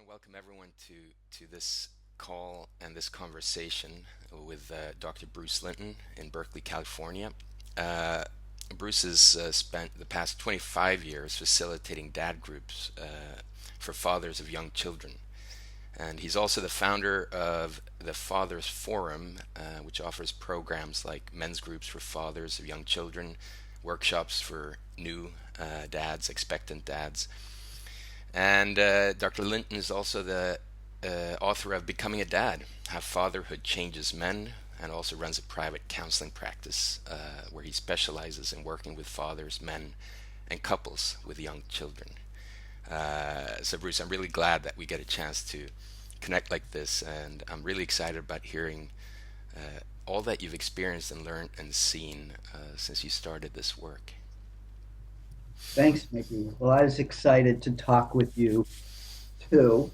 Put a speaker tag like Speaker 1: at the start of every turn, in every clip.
Speaker 1: welcome everyone to this call and this conversation with Dr. Bruce Linton in Berkeley, California. Uh, Bruce has spent the past 25 years facilitating dad groups for fathers of young children. And he's also the founder of the Fathers Forum, which offers programs like men's groups for fathers of young children, workshops for new dads, expectant dads. And Dr. Linton is also the author of Becoming a Dad, How Fatherhood Changes Men, and also runs a private counseling practice where he specializes in working with fathers, men, and couples with young children. So, Bruce, I'm really glad that we get a chance to connect like this, and I'm really excited about hearing all that you've experienced and learned and seen since you started this work.
Speaker 2: Thanks, Miki. Well, I was excited to talk with you too,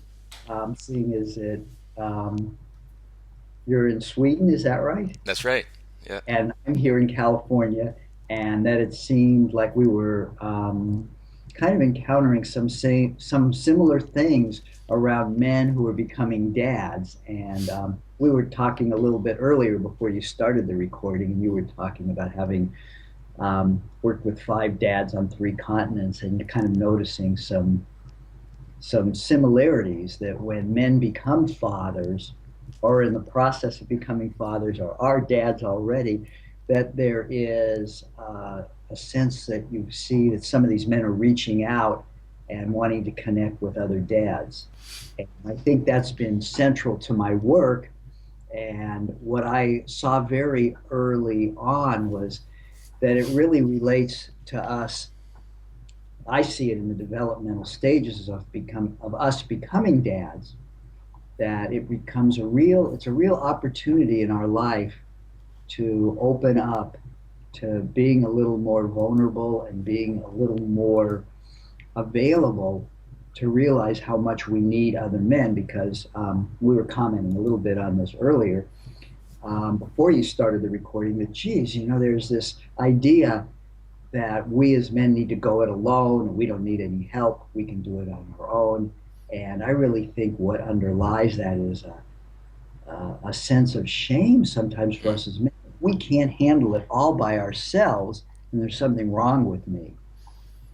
Speaker 2: seeing as um, you're in Sweden, is that right?
Speaker 1: That's right. Yeah.
Speaker 2: And I'm here in California, and that it seemed like we were kind of encountering some similar things around men who are becoming dads. And we were talking a little bit earlier before you started the recording, and you were talking about having worked with five dads on three continents, and kind of noticing some similarities that when men become fathers or in the process of becoming fathers or are dads already, that there is a sense that you see that some of these men are reaching out and wanting to connect with other dads. And I think that's been central to my work. And what I saw very early on was that it really relates to us. I see it in the developmental stages of us becoming dads, that it becomes it's a real opportunity in our life to open up to being a little more vulnerable and being a little more available to realize how much we need other men, because we were commenting a little bit on this earlier, before you started the recording, that geez, there's this idea that we as men need to go it alone and we don't need any help. We can do it on our own. And I really think what underlies that is a sense of shame sometimes for
Speaker 1: Mm.
Speaker 2: us as men. We can't handle it all by ourselves, and there's something wrong with me.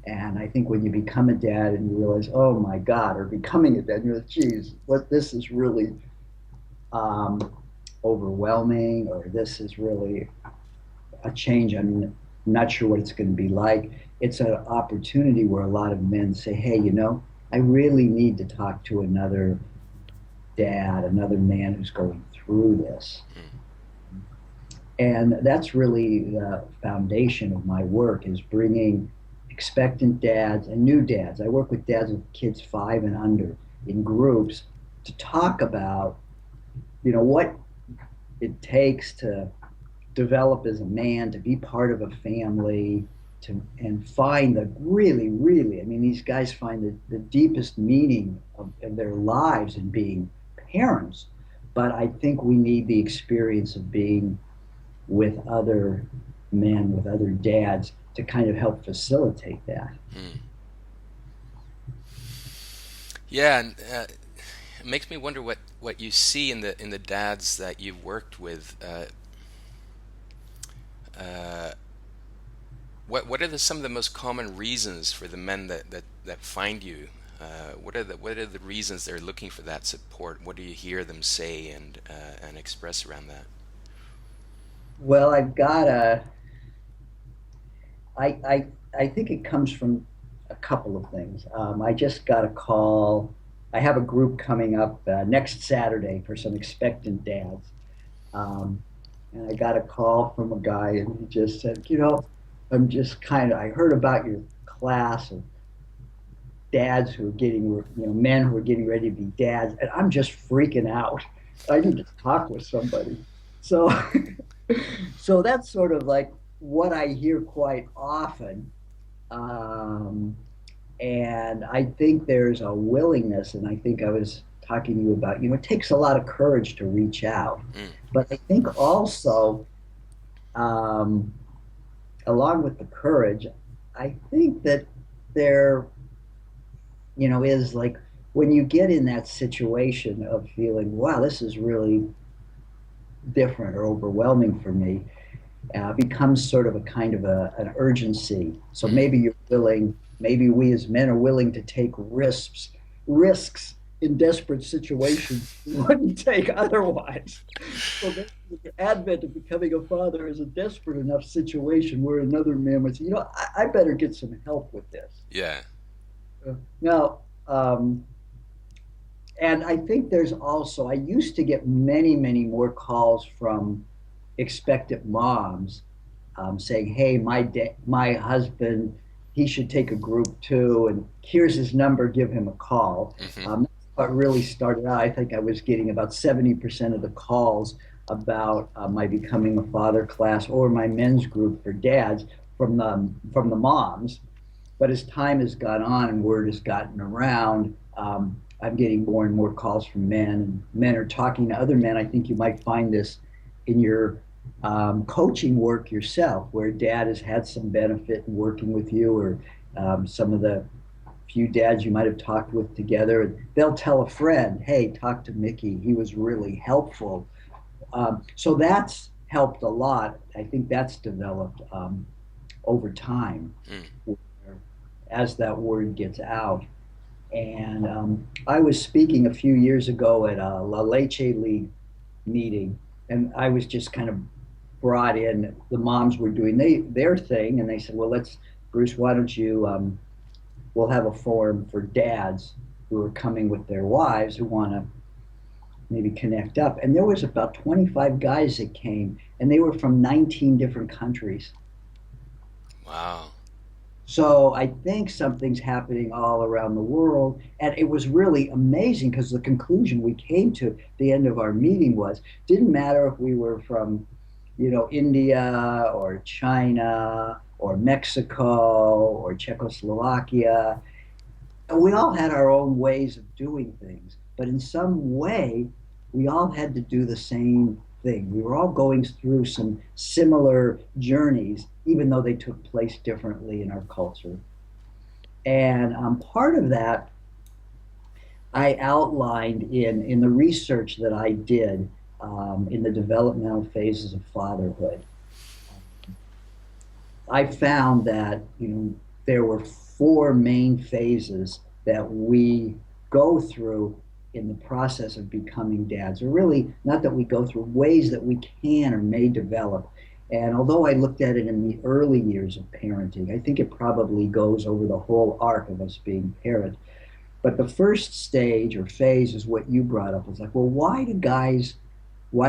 Speaker 2: And I think when you become a dad and you realize, oh my God, or becoming a dad, you're like, geez, what this is really um, overwhelming, or this is really a change. I'm not sure what it's going to be like. It's an opportunity where a lot of men say, hey, I really need to talk to another dad, another man who's going through this.
Speaker 1: Mm.
Speaker 2: And that's really the foundation of my work, is bringing expectant dads and new dads. I work with dads with kids 5 and under in groups to talk about, what it takes to develop as a man, to be part of a family, to and find the really, really, I mean, these guys find the deepest meaning of their lives in being parents. But I think we need the experience of being with other men, with other dads, to kind of help facilitate that.
Speaker 1: Mm. Yeah, and it makes me wonder what you see in the dads that you've worked with. Uh, what are some of the most common reasons for the men that find you? What are the reasons they're looking for that support? What do you hear them say and express around that?
Speaker 2: Well, I think it comes from a couple of things. I just got a call. I have a group coming up next Saturday for some expectant dads. And I got a call from a guy, and he just said, I heard about your class of dads who are men who are getting ready to be dads, and I'm just freaking out. I need to talk with somebody. So, so that's sort of like what I hear quite often. Um, and I think there's a willingness, and I think I was talking to you about, it takes a lot of courage to reach out.
Speaker 1: Mm.
Speaker 2: But I think also, um, along with the courage, I think that there, is like when you get in that situation of feeling, wow, this is really different or overwhelming for me, becomes sort of a kind of an urgency. So
Speaker 1: Mm.
Speaker 2: maybe you're willing, maybe we as men are willing to take risks in desperate situations we wouldn't take otherwise. So maybe the advent of becoming a father is a desperate enough situation where another man would say, I better get some help with this.
Speaker 1: Yeah.
Speaker 2: Now, and I think there's also, I used to get many, many more calls from expectant moms saying, "Hey, my husband, he should take a group too, and here's his number. Give him a call."
Speaker 1: Hmm.
Speaker 2: That's what really started out. I think I was getting about 70% of the calls about my becoming a father class or my men's group for dads from the moms. But as time has gone on and word has gotten around, I'm getting more and more calls from men, and men are talking to other men. I think you might find this in your coaching work yourself, where dad has had some benefit in working with you, or some of the few dads you might have talked with together. And they'll tell a friend, "Hey, talk to Miki. He was really helpful." So that's helped a lot. I think that's developed over time
Speaker 1: Mm.
Speaker 2: as that word gets out. And I was speaking a few years ago at a La Leche League meeting, and I was just kind of brought in. The moms were doing their thing, and they said, "Well, Bruce, why don't you? We'll have a forum for dads who are coming with their wives who want to maybe connect up." And there was about 25 guys that came, and they were from 19 different countries.
Speaker 1: Wow.
Speaker 2: So I think something's happening all around the world. And it was really amazing because the conclusion we came to at the end of our meeting was didn't matter if we were from, India or China or Mexico or Czechoslovakia. We all had our own ways of doing things, but in some way, we all had to do the same thing. We were all going through some similar journeys, even though they took place differently in our culture. And part of that I outlined in the research that I did in the developmental phases of fatherhood. I found that there were four main phases that we go through in the process of becoming dads, or really not that we go through, ways that we can or may develop. And although I looked at it in the early years of parenting, I think it probably goes over the whole arc of us being parents. But the first stage or phase is what you brought up. It's like, well, why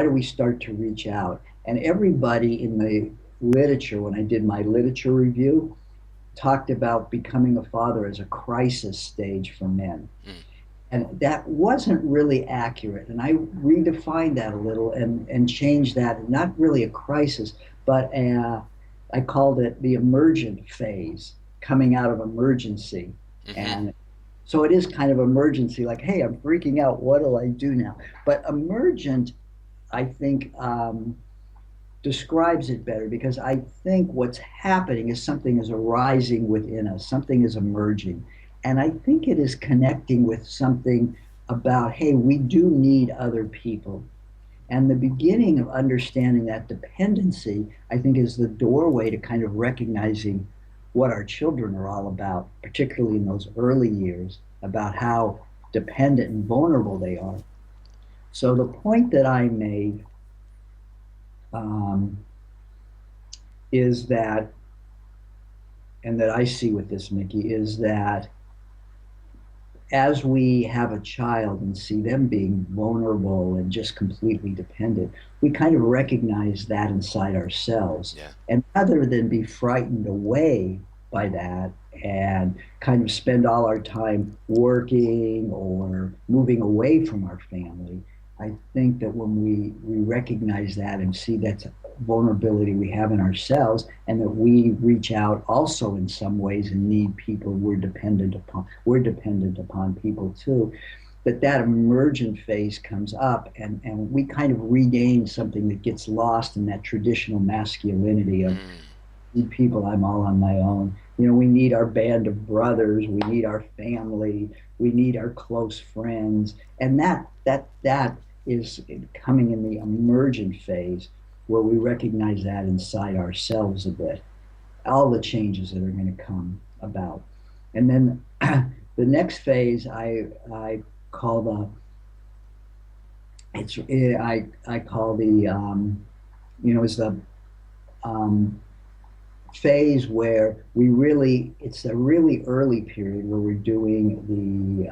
Speaker 2: do we start to reach out? And everybody in the literature, when I did my literature review, talked about becoming a father as a crisis stage for men.
Speaker 1: Mm.
Speaker 2: And that wasn't really accurate. And I redefined that a little and changed that, not really a crisis, but I called it the emergent phase, coming out of emergency.
Speaker 1: Hmm.
Speaker 2: And so it is kind of emergency, like, hey, I'm freaking out. What do I do now? But emergent, I think, describes it better because I think what's happening is something is arising within us, something is emerging. And I think it is connecting with something about, hey, we do need other people. And the beginning of understanding that dependency, I think, is the doorway to kind of recognizing what our children are all about, particularly in those early years, about how dependent and vulnerable they are. So the point that I made um, is that, and that I see with this, Miki, is that as we have a child and see them being vulnerable and just completely dependent, we kind of recognize that inside ourselves.
Speaker 1: Yeah.
Speaker 2: And rather than be frightened away by that and kind of spend all our time working or moving away from our family, I think that when we recognize that and see that vulnerability we have in ourselves and that we reach out also in some ways and need people we're dependent upon people too, that emergent phase comes up and we kind of regain something that gets lost in that traditional masculinity of
Speaker 1: Mm.
Speaker 2: need people, I'm all on my own. We need our band of brothers, we need our family, we need our close friends. And that is coming in the emergent phase where we recognize that inside ourselves a bit. All the changes that are going to come about. And then the next phase I call I call the is the um, phase where it's a really early period where we're doing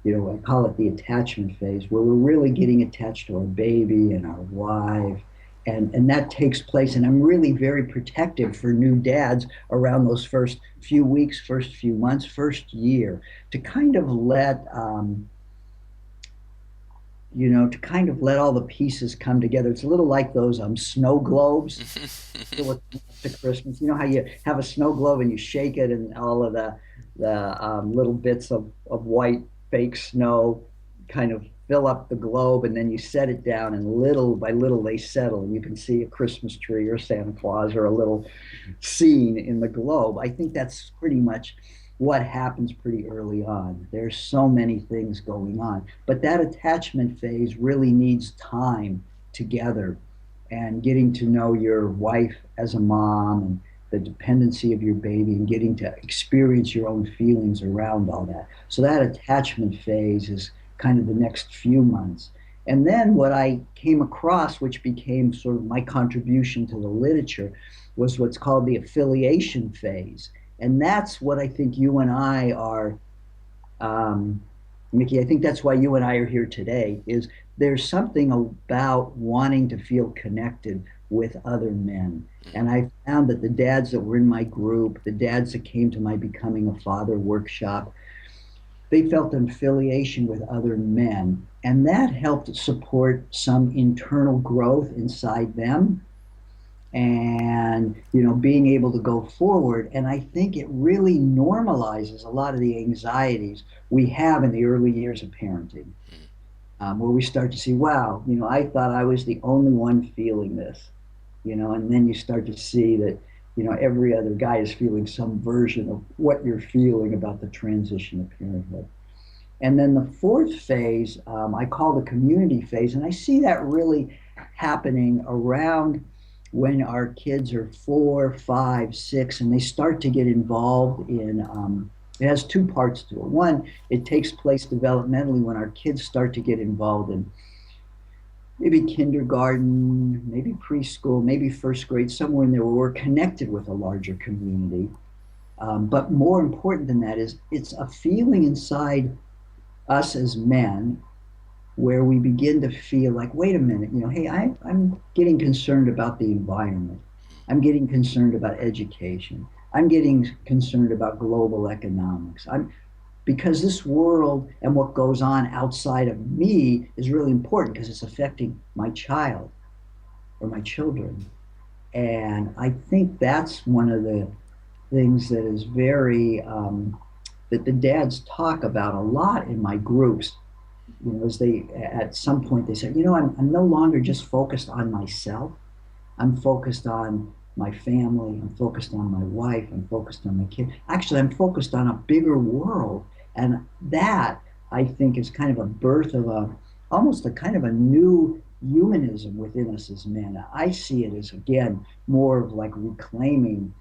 Speaker 2: I call it the attachment phase, where we're really getting attached to our baby and our wife. And that takes place. And I'm really very protective for new dads around those first few weeks, first few months, first year, to kind of let all the pieces come together. It's a little like those snow globes to Christmas. You know how you have a snow globe and you shake it, and all of the little bits of white fake snow kind of fill up the globe, and then you set it down, and little by little they settle, and you can see a Christmas tree or Santa Claus or a little scene in the globe. I think that's pretty much what happens pretty early on. There's so many things going on, but that attachment phase really needs time together and getting to know your wife as a mom and the dependency of your baby and getting to experience your own feelings around all that. So that attachment phase is kind of the next few months. And then what I came across, which became sort of my contribution to the literature, was what's called the affiliation phase. And that's what I think you and I are, Miki, I think that's why you and I are here today, is there's something about wanting to feel connected with other men. And I found that the dads that were in my group, the dads that came to my Becoming a Father workshop, they felt an affiliation with other men. And that helped support some internal growth inside them and being able to go forward. And I think it really normalizes a lot of the anxieties we have in the early years of parenting, where we start to see, wow, I thought I was the only one feeling this, and then you start to see that every other guy is feeling some version of what you're feeling about the transition of parenthood. And then the fourth phase, I call the community phase, and I see that really happening around when our kids are 4, 5, 6, and they start to get involved in. It has two parts to it. One, it takes place developmentally when our kids start to get involved in maybe kindergarten, maybe preschool, maybe first grade, somewhere in there where we're connected with a larger community. But more important than that is it's a feeling inside us as men where we begin to feel like, wait a minute, hey, I'm getting concerned about the environment. I'm getting concerned about education. I'm getting concerned about global economics. Because this world and what goes on outside of me is really important because it's affecting my child or my children. And I think that's one of the things that is that the dads talk about a lot in my groups. As they, at some point, they said, I'm no longer just focused on myself. I'm focused on my family. I'm focused on my wife. I'm focused on my kid. Actually, I'm focused on a bigger world. And that, I think, is kind of a birth of almost a kind of a new humanism within us as men. I see it as, again, more of like reclaiming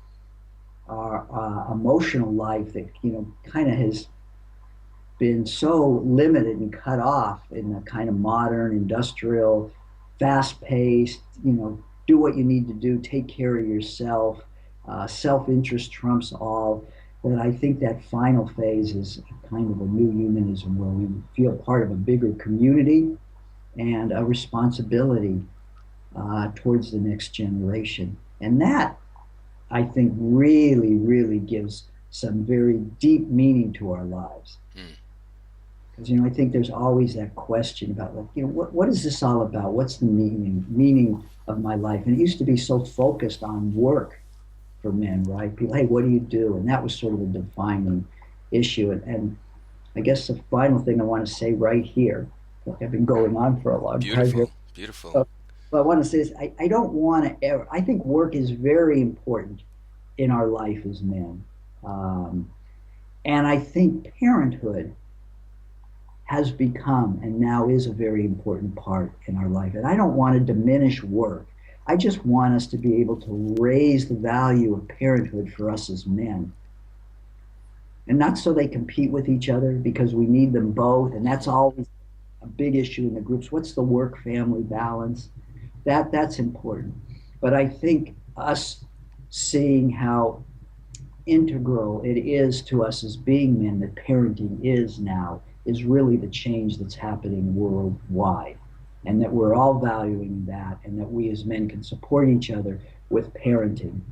Speaker 2: our emotional life that, kind of has been so limited and cut off in the kind of modern, industrial, fast-paced, do what you need to do, take care of yourself, self-interest trumps all. That I think that final phase is kind of a new humanism where we feel part of a bigger community and a responsibility towards the next generation. And that, I think, really, really gives some very deep meaning to our lives. Because I think there's always that question about, like, what is this all about? What's the meaning of my life? And it used to be so focused on work for men, right? People, hey, what do you do? And that was sort of a defining issue. And I guess the final thing I want to say right here, look, I've been going on for a long time here.
Speaker 1: Beautiful, beautiful.
Speaker 2: But I want to say this, I don't want to ever, I think work is very important in our life as men. Um, and I think parenthood has become and now is a very important part in our life. And I don't want to diminish work. I just want us to be able to raise the value of parenthood for us as men. And not so they compete with each other because we need them both. And that's
Speaker 1: Hmm.
Speaker 2: always a big issue in the groups. What's the work family balance? That's important. But I think us seeing how integral it is to us as being men that parenting is now is really the change that's happening worldwide. And that we're all valuing that, and that we as men can support each other with parenting.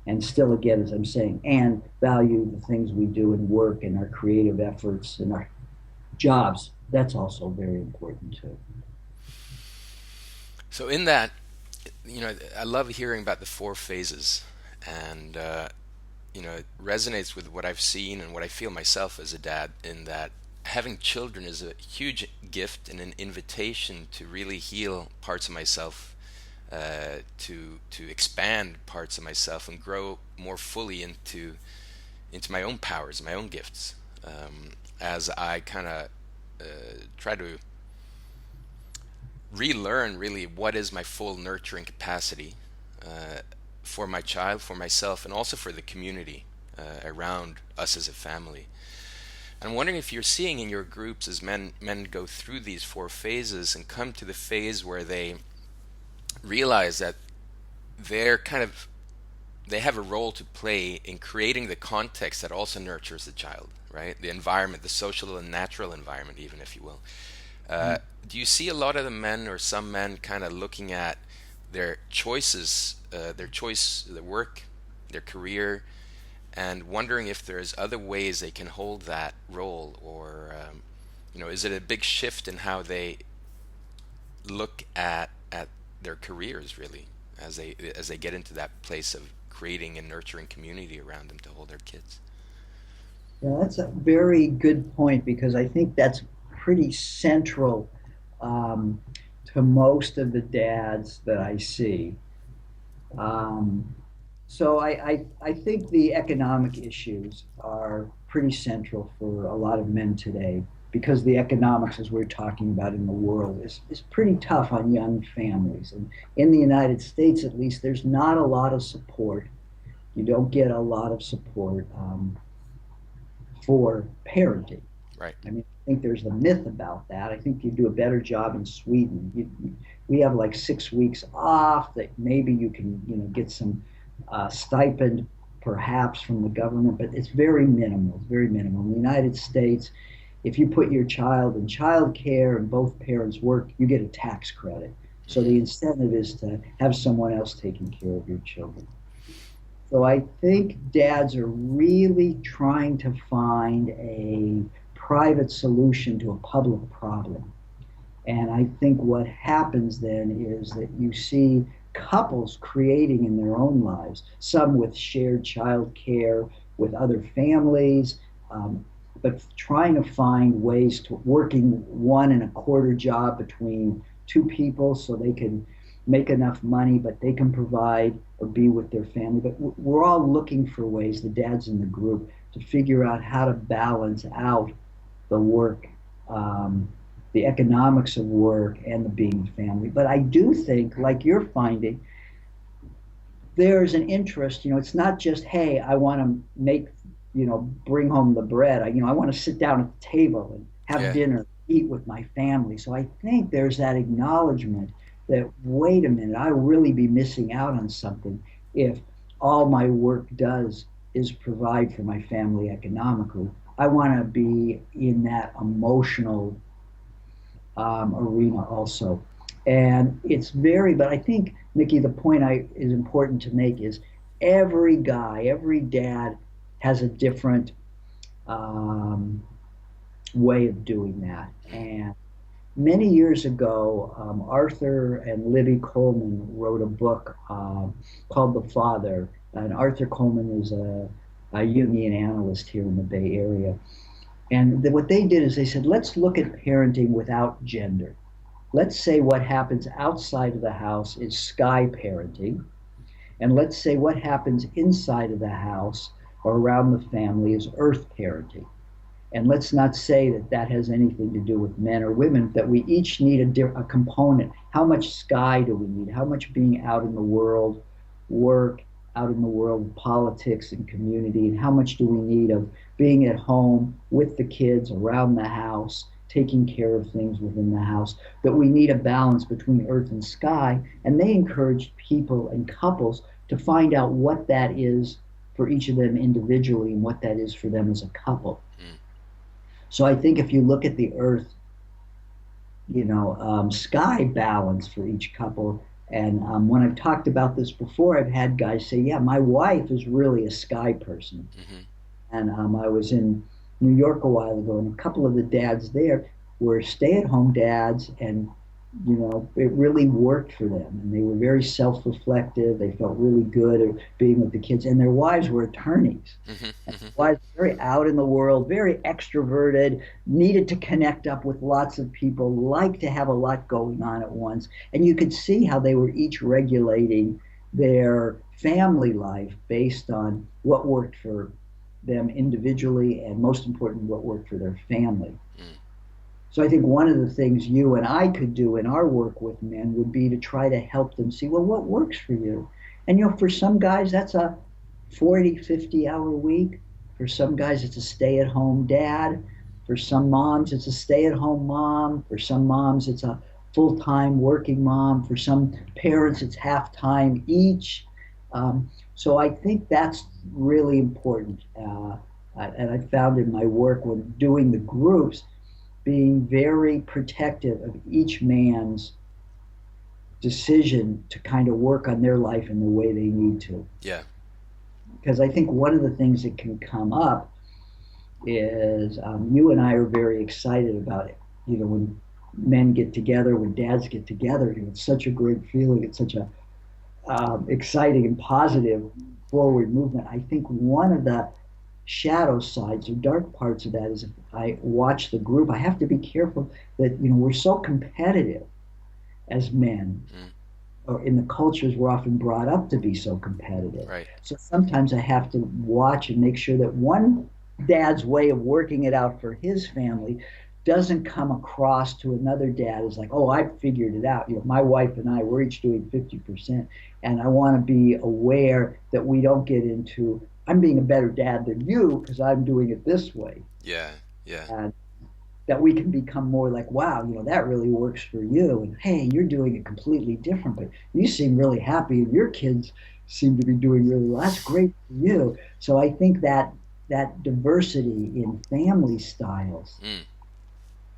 Speaker 2: And still, again, as I'm saying, and value the things we do in work and our creative efforts and our jobs. That's also very important too.
Speaker 1: So in that, I love hearing about the four phases, and it resonates with what I've seen and what I feel myself as a dad. In that, having children is a huge gift and an invitation to really heal parts of myself, to expand parts of myself and grow more fully into my own powers, my own gifts. As I kind of try to relearn really what is my full nurturing capacity uh, for my child, for myself, and also for the community around us as a family. And I'm wondering if you're seeing in your groups as men go through these four phases and come to the phase where they realize that they're kind of they have a role to play in creating the context that also nurtures the child, right? The environment, the social and natural environment, even if you will. Do you see a lot of the men or some men kind of looking at their choices, their choice, their work, their career, and wondering if there's other ways they can hold that role, or is it a big shift in how they look at their careers really as they get into that place of creating and nurturing community around them to hold their kids?
Speaker 2: Yeah, that's a very good point because I think that's pretty central um, to most of the dads that I see. Um, so I think the economic issues are pretty central for a lot of men today because the economics, as we're talking about in the world, is pretty tough on young families. And in the United States, at least, there's not a lot of support. You don't get a lot of support for parenting.
Speaker 1: Right.
Speaker 2: I mean, I think there's the myth about that. I think you do a better job in Sweden. We have like 6 weeks off that maybe you can, get some stipend perhaps from the government, but it's very minimal. It's very minimal. In the United States, if you put your child in child care and both parents work, you get a tax credit. So
Speaker 1: Hmm.
Speaker 2: the incentive is to have someone else taking care of your children. So I think dads are really trying to find a private solution to a public problem. And I think what happens then is that you see couples creating in their own lives, some with shared child care with other families, um, but trying to find ways to working one and a quarter job between two people so they can make enough money, but they can provide or be with their family. But we're all looking for ways, the dads in the group, to figure out how to balance out the work, um, the economics of work, and the being a family. But I do think, like you're finding, there's an interest. It's not just, hey, I want to make, bring home the bread. I want to sit down at the table and have
Speaker 1: Yeah.
Speaker 2: dinner, eat with my family. So I think there's that acknowledgement that, wait a minute, I really be missing out on something if all my work does is provide for my family economically. I want to be in that emotional arena also. And it's very, but I think, Miki, the point I is important to make is every guy, every dad has a different um, way of doing that. And many years ago, Arthur and Libby Coleman wrote a book called The Father. And Arthur Coleman is a Jungian analyst here in the Bay Area. And what they did is they said, let's look at parenting without gender. let's say what happens outside of the house is sky parenting, and let's say what happens inside of the house or around the family is earth parenting. And let's not say that that has anything to do with men or women, that we each need a component. How much sky do we need? How much being out in the world, work, out in the world, politics and community? And how much do we need of being at home with the kids around the house, taking care of things within the house? That we need a balance between earth and sky. And they encourage people and couples to find out what that is for each of them individually and what that is for them as a couple.
Speaker 1: Mm.
Speaker 2: So I think if you look at the Earth, sky balance for each couple, and when I've talked about this before, I've had guys say, "Yeah, my wife is really a sky person."
Speaker 1: Hmm.
Speaker 2: And I was in New York a while ago, and a couple of the dads there were stay-at-home dads, and it really worked for them. And they were very self-reflective. They felt really good at being with the kids, and their wives were attorneys.
Speaker 1: Hmm.
Speaker 2: And
Speaker 1: Hmm.
Speaker 2: wives were very out in the world, very extroverted, needed to connect up with lots of people, liked to have a lot going on at once. And you could see how they were each regulating their family life based on what worked for them individually, and most important, what worked for their family.
Speaker 1: Mm.
Speaker 2: So I think one of the things you and I could do in our work with men would be to try to help them see, well, what works for you? And for some guys, that's a 40, 50-hour week. For some guys, it's a stay-at-home dad. For some moms, it's a stay-at-home mom. For some moms, it's a full-time working mom. For some parents, it's half-time each. So I think that's really important. And I found in my work when doing the groups, being very protective of each man's decision to kind of work on their life in the way they need to.
Speaker 1: Yeah.
Speaker 2: Because I think one of the things that can come up is you and I are very excited about it. When men get together, when dads get together, it's such a great feeling. It's such a exciting and positive forward movement. I think one of the shadow sides or dark parts of that is if I watch the group, I have to be careful that we're so competitive as men,
Speaker 1: Mm.
Speaker 2: or in the cultures we're often brought up to be so competitive.
Speaker 1: Right.
Speaker 2: So sometimes I have to watch and make sure that one dad's way of working it out for his family doesn't come across to another dad as like, oh, I figured it out. My wife and I, we're each doing 50%. And I want to be aware that we don't get into, I'm being a better dad than you because I'm doing it this way.
Speaker 1: Yeah. Yeah.
Speaker 2: And that we can become more like, wow, that really works for you. And hey, you're doing it completely different, but you seem really happy and your kids seem to be doing really well. That's great for you. So I think that diversity in family styles,
Speaker 1: Mm.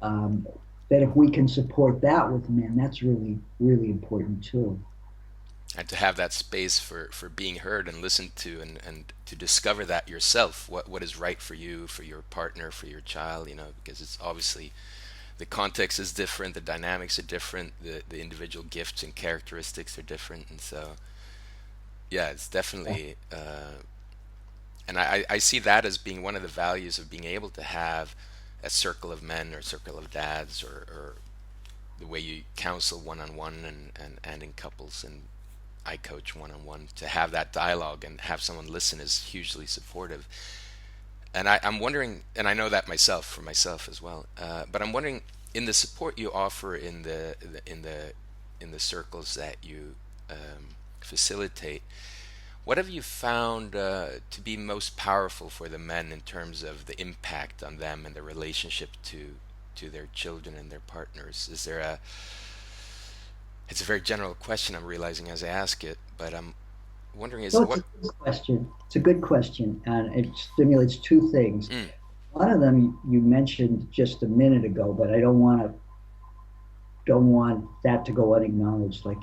Speaker 2: um, that if we can support that with men, that's really, really important too.
Speaker 1: And to have that space for being heard and listened to, and to discover that yourself, what is right for you, for your partner, for your child, because it's obviously the context is different, the dynamics are different, the individual gifts and characteristics are different. And so yeah, it's
Speaker 2: Yeah.
Speaker 1: definitely and I see that as being one of the values of being able to have a circle of men or a circle of dads, or the way you counsel one on one and in couples, and I coach one on one, to have that dialogue and have someone listen is hugely supportive. And I'm wondering, and I know that myself for myself as well. But I'm wondering, in the support you offer in the circles that you facilitate, what have you found to be most powerful for the men in terms of the impact on them and the relationship to their children and their partners? Is there a It's a very general question, I'm realizing as I ask it, but I'm wondering is
Speaker 2: Well, it's
Speaker 1: what.
Speaker 2: a good question. It's a good question, and it stimulates two things.
Speaker 1: Mm.
Speaker 2: One of them you mentioned just a minute ago, but I don't want that to go unacknowledged. Like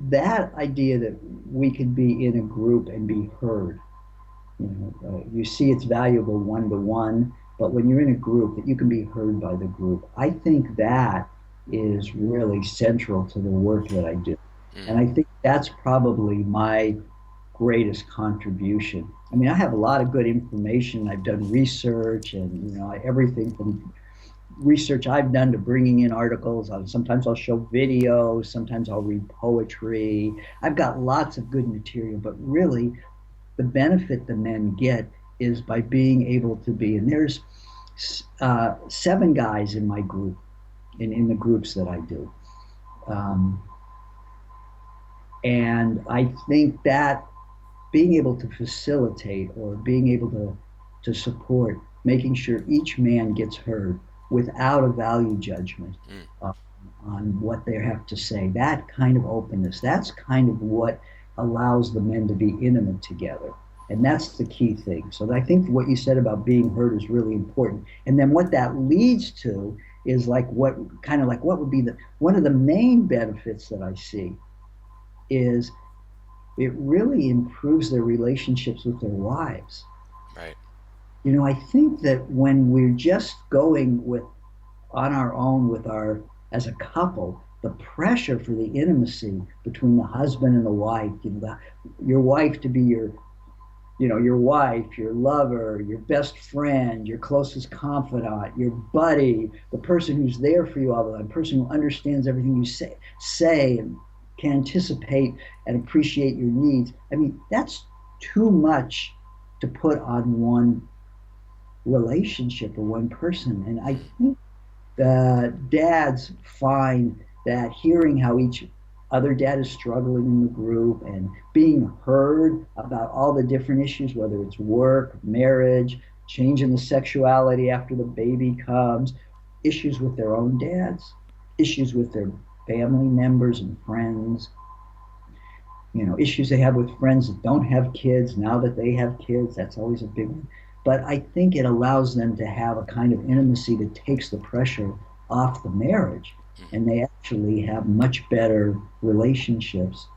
Speaker 2: that idea that we could be in a group and be heard. You see it's valuable one to one, but when you're in a group, that you can be heard by the group. I think that is really central to the work that I do.
Speaker 1: Mm.
Speaker 2: And I think that's probably my greatest contribution. I mean, I have a lot of good information. I've done research and everything from research I've done to bringing in articles. Sometimes I'll show videos, sometimes I'll read poetry. I've got lots of good material, but really the benefit the men get is by being able to be, and there's 7 guys in my group, in the groups that I do. Um, and I think that being able to facilitate or being able to support, making sure each man gets heard without a value judgment
Speaker 1: Mm,
Speaker 2: uh, on what they have to say. That kind of openness, that's kind of what allows the men to be intimate together. And that's the key thing. So I think what you said about being heard is really important. And then what that leads to is like what kind of like what would be the one of the main benefits that I see is it really improves their relationships with their wives.
Speaker 1: right.
Speaker 2: I think that when we're just going with on our own with our as a couple, the pressure for the intimacy between the husband and the wife, your wife to be your wife, your lover, your best friend, your closest confidant, your buddy, the person who's there for you all the time, the person who understands everything you say and can anticipate and appreciate your needs. I mean, that's too much to put on one relationship or one person. And I
Speaker 1: Mm,
Speaker 2: think the dads find that hearing how each other dad is struggling in the group and being heard about all the different issues, whether it's work, marriage, changing the sexuality after the baby comes, issues with their own dads, issues with their family members and friends, issues they have with friends that don't have kids now that they have kids. That's always a big one. But I think it allows them to have a kind of intimacy that takes the pressure off the marriage.
Speaker 1: mhm.
Speaker 2: And they actually have much better relationships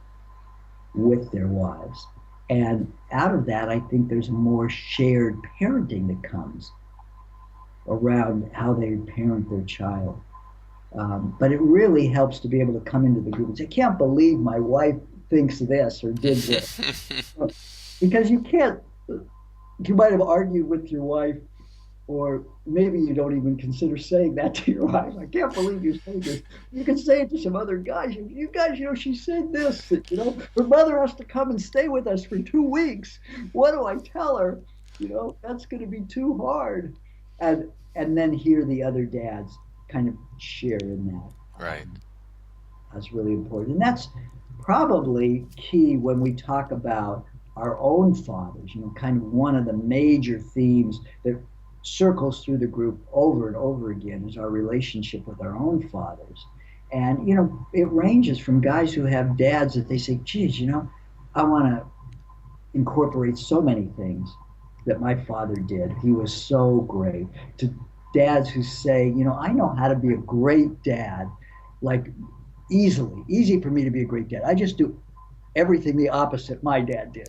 Speaker 2: with their wives. And out of that, I think there's more shared parenting that comes around how they parent their child. But it really helps to be able to come into the group and say, I can't believe my wife thinks this or did this. Because you might have argued with your wife, or maybe you don't even consider saying that to your wife. I can't believe you say this. You can say it to some other guys. You guys, she said this, her mother has to come and stay with us for 2 weeks. What do I tell her? That's going to be too hard. And, and then hear the other dads kind of share in that.
Speaker 1: Right.
Speaker 2: That's really important. And that's probably key when we talk about our own fathers, kind of one of the major themes that circles through the group over and over again is our relationship with our own fathers. And, it ranges from guys who have dads that they say, geez, I want to incorporate so many things that my father did. He was so great. To dads who say, I know how to be a great dad, like easy for me to be a great dad. I just do everything the opposite my dad did.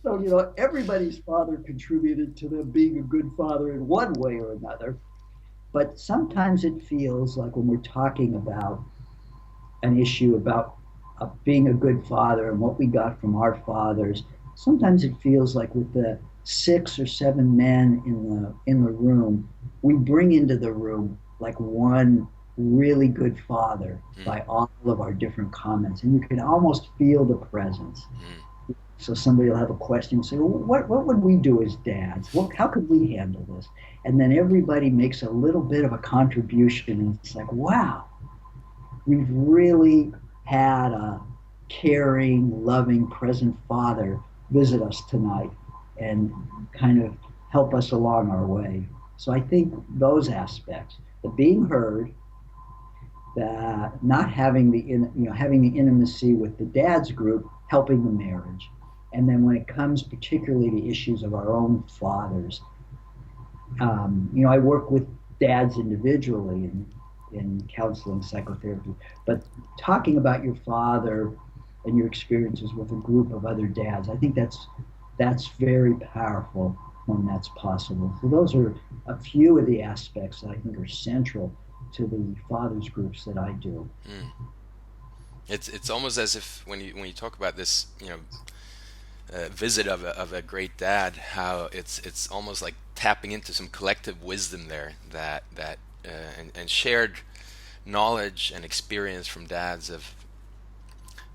Speaker 2: So, everybody's father contributed to them being a good father in one way or another. But sometimes it feels like when we're talking about an issue about being a good father and what we got from our fathers, sometimes it feels like with the 6 or 7 men in the room, we bring into the room like one really good father
Speaker 1: Mm,
Speaker 2: by all of our different comments, and you can almost feel the presence.
Speaker 1: mm,
Speaker 2: So somebody will have a question and say, well, what would we do as dads? How could we handle this? And then everybody makes a little bit of a contribution, and it's like, wow, we've really had a caring, loving, present father visit us tonight and kind of help us along our way. So I think those aspects, the being heard, the not having having the intimacy with the dad's group, helping the marriage, and then when it comes particularly to issues of our own fathers, I work with dads individually in counseling, psychotherapy, but talking about your father and your experiences with a group of other dads, I think that's very powerful when that's possible. So those are a few of the aspects that I think are central to the fathers groups that I do.
Speaker 1: mm. It's almost as if when you talk about this, visit of a great dad, how it's almost like tapping into some collective wisdom there and shared knowledge and experience from dads of,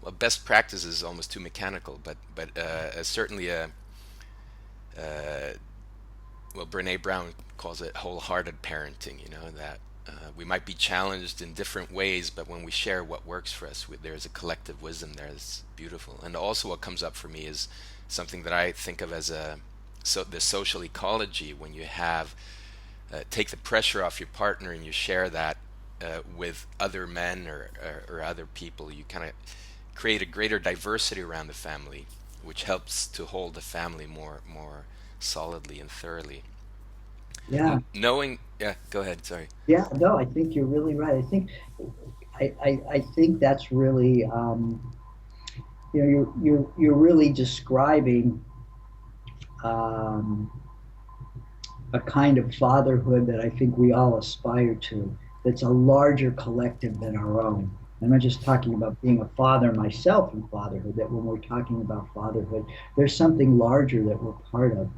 Speaker 1: well, best practices is almost too mechanical, but certainly a well, Brene Brown calls it wholehearted parenting. You know that we might be challenged in different ways, but when we share what works for us, there's a collective wisdom there that's beautiful. And also, what comes up for me is something that I think of as the social ecology. When you have take the pressure off your partner and you share that with other men or other people, you kind of create a greater diversity around the family, which helps to hold the family more solidly and thoroughly.
Speaker 2: Yeah,
Speaker 1: Knowing, yeah, go ahead. Sorry.
Speaker 2: yeah, no, I think you're really right. I think I think that's really you're really describing um, a kind of fatherhood that I think we all aspire to. That's a larger collective than our own. I'm not just talking about being a father myself in fatherhood. That when we're talking about fatherhood, there's something larger that we're part of.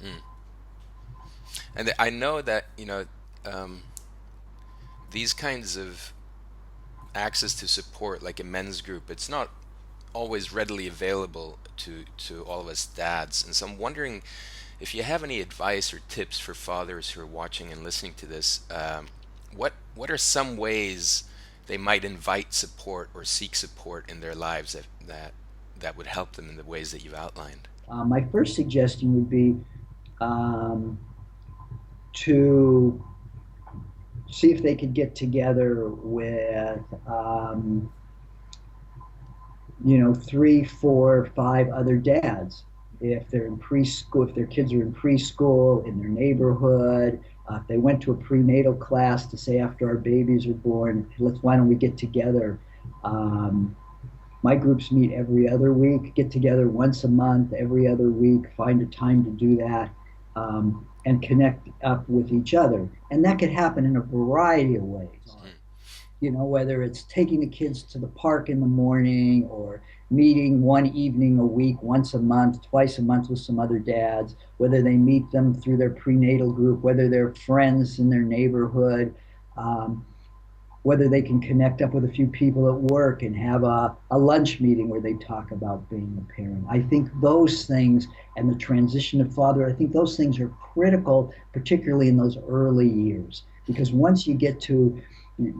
Speaker 1: Mm. And I know that, um, these kinds of access to support, like a men's group, it's not always readily available to all of us dads. And so I'm wondering if you have any advice or tips for fathers who are watching and listening to this. What are some ways they might invite support or seek support in their lives that would help them in the ways that you've outlined?
Speaker 2: My first suggestion would be um, to see if they could get together with three, four, five other dads. If they're in preschool, if their kids are in preschool in their neighborhood, if they went to a prenatal class to say after our babies are born, why don't we get together? Um, my groups meet every other week, get together once a month, every other week, find a time to do that, and connect up with each other. And that could happen in a variety of ways,
Speaker 1: Mm.
Speaker 2: whether it's taking the kids to the park in the morning or meeting one evening a week, once a month, twice a month with some other dads, whether they meet them through their prenatal group, whether they're friends in their neighborhood, um, whether they can connect up with a few people at work and have a lunch meeting where they talk about being a parent. I think those things and the transition of father, I think those things are critical, particularly in those early years. Because once you get to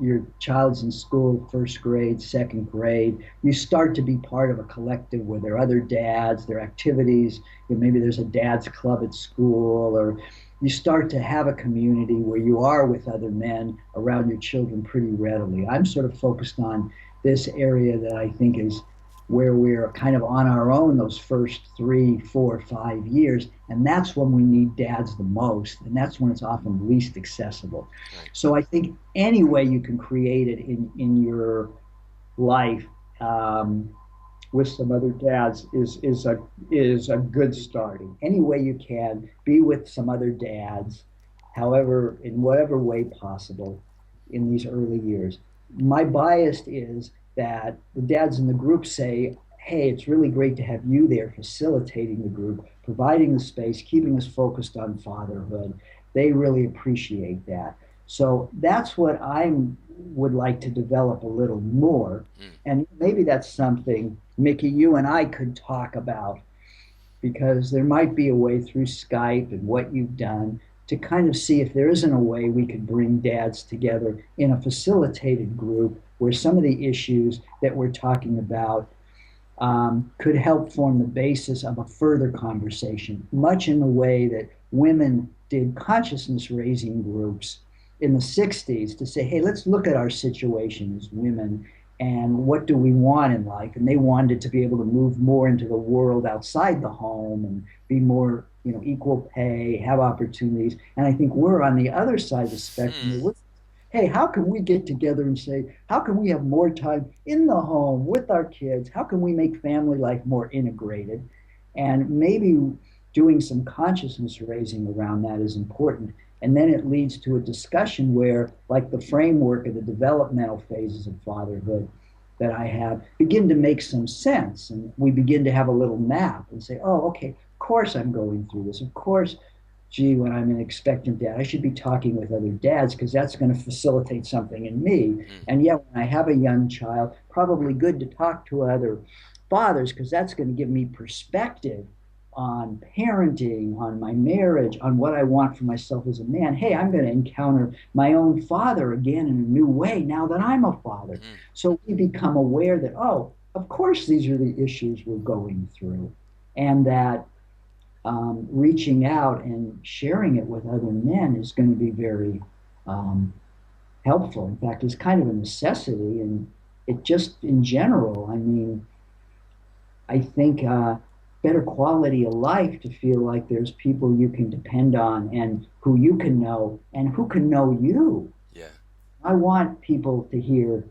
Speaker 2: your child's in school, first grade, second grade, you start to be part of a collective where there are other dads, there are activities, maybe there's a dad's club at school, or you start to have a community where you are with other men around your children pretty readily. I'm sort of focused on this area that I think is where we're kind of on our own those first 3, 4, 5 years. And that's when we need dads the most. And that's when it's often least accessible.
Speaker 1: Right.
Speaker 2: So I think any way you can create it in your life with some other dads is a good starting. Any way you can be with some other dads, however, in whatever way possible in these early years. My bias is that the dads in the group say, hey, it's really great to have you there facilitating the group, providing the space, keeping us focused on fatherhood. They really appreciate that. So that's what I would like to develop a little more.
Speaker 1: Mm.
Speaker 2: And maybe that's something, Miki, you and I could talk about because there might be a way through Skype and what you've done to kind of see if there isn't a way we could bring dads together in a facilitated group where some of the issues that we're talking about could help form the basis of a further conversation, much in the way that women did consciousness raising groups in the 60s to say, hey, let's look at our situation as women and what do we want in life. And they wanted to be able to move more into the world outside the home and be more, equal pay, have opportunities. And I think we're on the other side of the
Speaker 1: Hmm.
Speaker 2: spectrum. Hey, how can we get together and say, how can we have more time in the home with our kids? How can we make family life more integrated? And maybe doing some consciousness raising around that is important. And then it leads to a discussion where, like the framework of the developmental phases of fatherhood, that I have begin to make some sense. And we begin to have a little map and say, oh, okay, of course I'm going through this. Of course, gee, when I'm an expectant dad, I should be talking with other dads because that's going to facilitate something in me.
Speaker 1: Mm,
Speaker 2: And yet, when I have a young child, probably good to talk to other fathers because that's going to give me perspective on parenting, on my marriage, on what I want for myself as a man. Hey, I'm going to encounter my own father again in a new way now that I'm a father.
Speaker 1: mm,
Speaker 2: So we become aware that, oh, of course, these are the issues we're going through. And that reaching out and sharing it with other men is going to be very um, helpful. In fact, it's kind of a necessity. And it just, in general, I mean, I think better quality of life to feel like there's people you can depend on and who you can know and who can know you.
Speaker 1: yeah.
Speaker 2: I want people to hear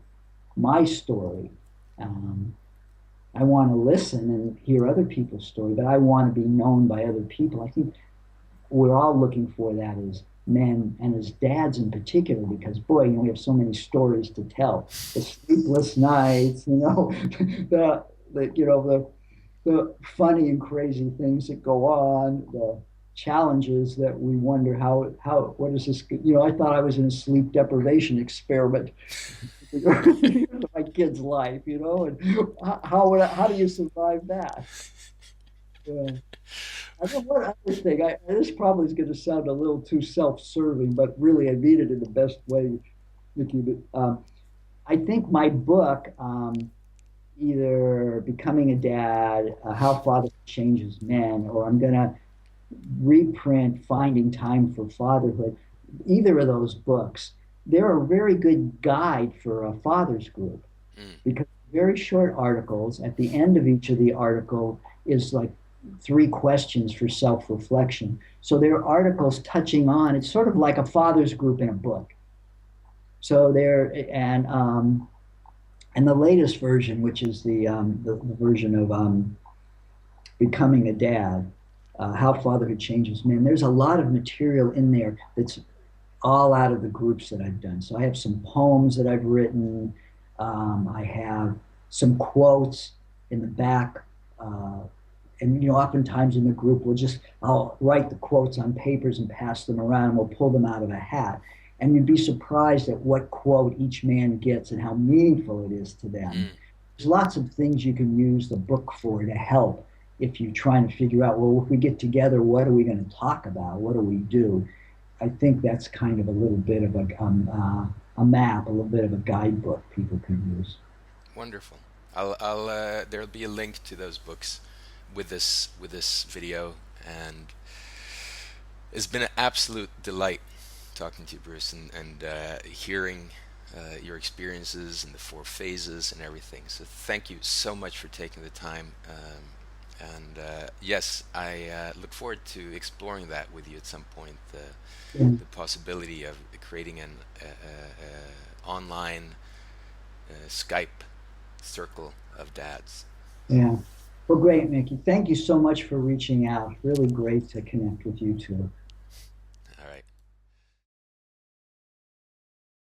Speaker 2: my story. Um, I want to listen and hear other people's story, but I want to be known by other people. I think we're all looking for that as men and as dads in particular, because boy, we have so many stories to tell. The sleepless nights, the funny and crazy things that go on, the challenges that we wonder how what is this? I thought I was in a sleep deprivation experiment my kid's life, and how do you survive that? Yeah. I don't know what other thing. This probably is going to sound a little too self-serving, but really I mean it in the best way, Miki. But I think my book, either Becoming a Dad, How Father Changes Men, or I'm going to reprint Finding Time for Fatherhood. Either of those books, they're a very good guide for a father's group
Speaker 1: Mm,
Speaker 2: because very short articles. At the end of each of the article is like three questions for self-reflection. So there are articles touching on. It's sort of like a father's group in a book. So there and the latest version, which is the version of Becoming a Dad, How Fatherhood Changes Men. There's a lot of material in there that's all out of the groups that I've done. So I have some poems that I've written. I have some quotes in the back. And oftentimes in the group, I'll write the quotes on papers and pass them around. We'll pull them out of a hat. And you'd be surprised at what quote each man gets and how meaningful it is to them.
Speaker 1: mm.
Speaker 2: There's lots of things you can use the book for to help if you're trying to figure out, well, if we get together, what are we going to talk about? What do we do? I think that's kind of a little bit of a map, a little bit of a guidebook people can use.
Speaker 1: Wonderful. There'll be a link to those books with this video, and it's been an absolute delight talking to you, Bruce, and hearing your experiences and the four phases and everything. So thank you so much for taking the time. And yes, I look forward to exploring that with you at some point.
Speaker 2: Yeah.
Speaker 1: The possibility of creating an online Skype circle of dads.
Speaker 2: Yeah. Well, great, Mickey. Thank you so much for reaching out. Really great to connect with you too.